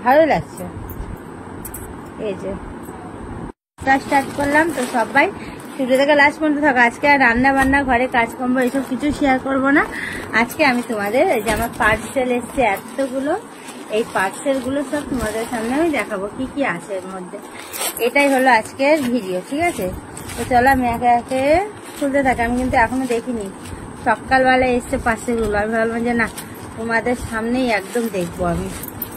ভালো লাগছে। এই যে স্টার্ট করলাম। তো সবাই শুরু থেকে লাস্ট পর্যন্ত থাকো। আজকে আর রান্না বান্না, ঘরে কাজকর্ম এসব কিছু শেয়ার করব না। আজকে আমি তোমাদের এই যে আমার পার্সেল এসছে এতগুলো, এই পার্সেলগুলো সব তোমাদের সামনে আমি দেখাবো কি কি আছে এর মধ্যে। এটাই হলো আজকের ভিডিও, ঠিক আছে? তো চলো আমি একে একে খুলতে থাকি। আমি কিন্তু এখনো দেখিনি, সকালবেলা এসছে পার্সেলগুলো। আমি ভাবলাম যে না, তোমাদের সামনেই একদম দেখবো আমি,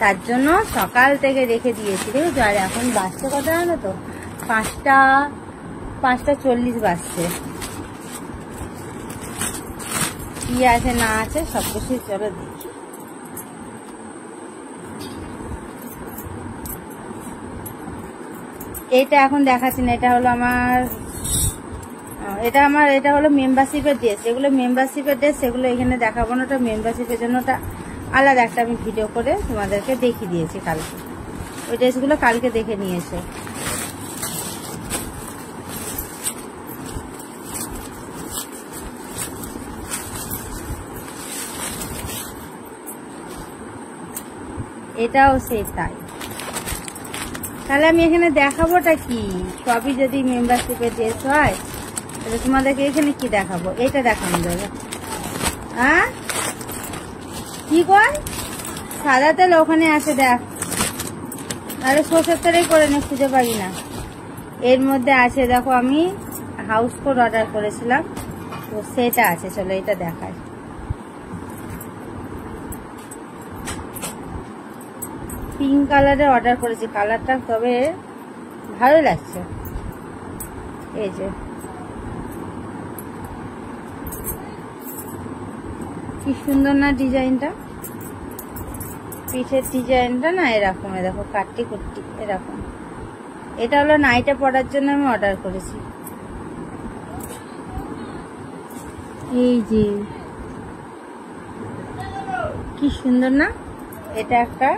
তার জন্য সকাল থেকে রেখে দিয়েছি। দেখেছো? আর এখন বাজছে কত জানো তো? 5:40 বাজছে। কি আছে না আছে সব কিছুই চলো দেখি। এইটা এখন দেখাচ্ছি না, এটা হলো আমার, এটা হলো মেম্বারশিপের ড্রেস। যেগুলো মেম্বারশিপের ড্রেস সেগুলো এখানে দেখাবো না, ওটা মেম্বারশিপের জন্য ওটা আলাদা একটা আমি ভিডিও করে তোমাদেরকে দেখিয়ে দিয়েছি কালকে। ওই ড্রেসগুলো কালকে দেখে নিয়েছে। এটাও সেই তাই। তাহলে আমি এখানে দেখাবোটা কি? সবই যদি মেম্বারশিপের ড্রেস হয় তাহলে তোমাদেরকে এখানে কি দেখাবো? এটা দেখানো যাবে। হ্যাঁ কি কর, সাদা তেল ওখানে আছে দেখ। আরে সরষের তেলেই করে নে, খুঁজে পারি না। এর মধ্যে আছে দেখো, আমি হাউস কোট অর্ডার করেছিলাম, তো সেটা আছে। চলো এটা দেখাই। পিঙ্ক কালারের অর্ডার করেছি, কালারটা তবে ভালো লাগছে। এই যে কি সুন্দর না ডিজাইনটা, পিঠের ডিজাইনটা না এরকম, দেখো কাট্টি কুট্টি এরকম। এটা হলো নাইটে পরার জন্য আমি অর্ডার করেছি। এই যে কি সুন্দর না, এটা একটা